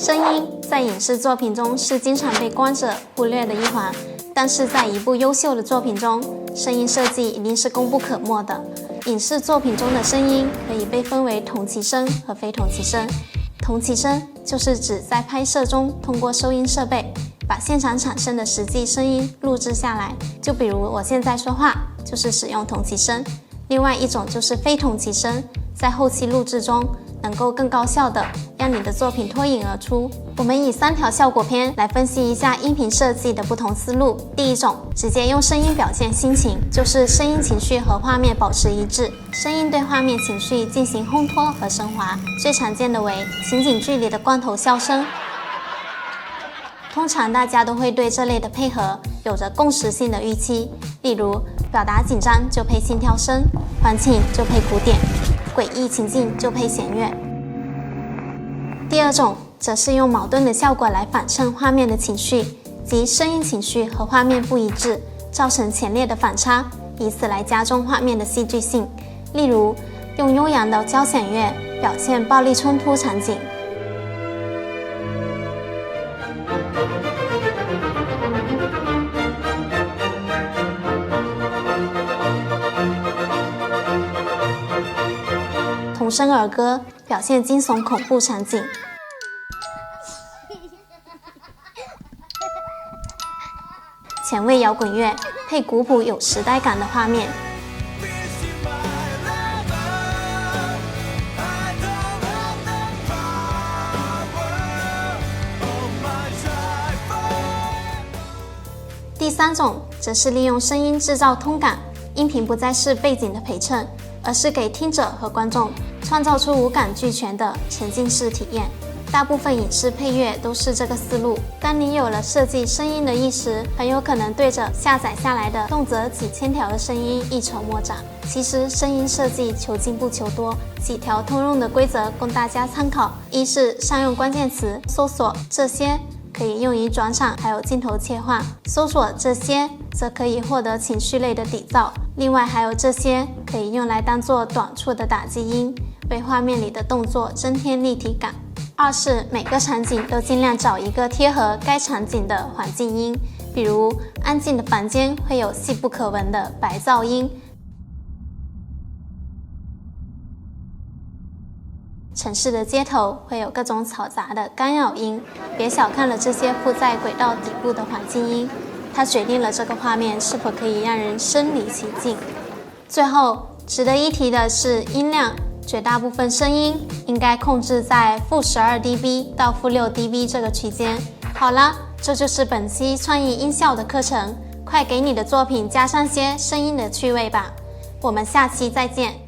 声音在影视作品中是经常被观者忽略的一环，但是在一部优秀的作品中，声音设计一定是功不可没的。影视作品中的声音可以被分为同期声和非同期声。同期声就是指在拍摄中通过收音设备把现场产生的实际声音录制下来，就比如我现在说话就是使用同期声。另外一种就是非同期声，在后期录制中能够更高效的让你的作品脱颖而出。我们以3条效果篇来分析一下音频设计的不同思路。第一种，直接用声音表现心情，就是声音情绪和画面保持一致，声音对画面情绪进行烘托和升华。最常见的为情景剧里的罐头笑声。通常大家都会对这类的配合有着共识性的预期，例如表达紧张就配心跳声，欢庆就配鼓点，诡异情境就配弦乐。第二种则是用矛盾的效果来反衬画面的情绪，即声音情绪和画面不一致，造成强烈的反差，以此来加重画面的戏剧性。例如用悠扬的交响乐表现暴力冲突场景。童声儿歌表现惊悚恐怖场景。前卫摇滚乐配古朴有时代感的画面。第三种则是利用声音制造通感，音频不再是背景的陪衬，而是给听者和观众创造出五感俱全的沉浸式体验。大部分影视配乐都是这个思路。当你有了设计声音的意识，很有可能对着下载下来的动辄几千条的声音一筹莫展。其实声音设计求精不求多，几条通用的规则供大家参考。一是善用关键词搜索这些，可以用于转场还有镜头切换；搜索这些则可以获得情绪类的底噪。另外还有这些可以用来当做短促的打击音，为画面里的动作增添立体感。二是每个场景都尽量找一个贴合该场景的环境音，比如安静的房间会有细不可闻的白噪音，城市的街头会有各种嘈杂的干扰音。别小看了这些附在轨道底部的环境音，它决定了这个画面是否可以让人身临其境。最后值得一提的是音量，绝大部分声音应该控制在-12dB 到-6dB 这个区间。好了，这就是本期创意音效的课程，快给你的作品加上些声音的趣味吧。我们下期再见。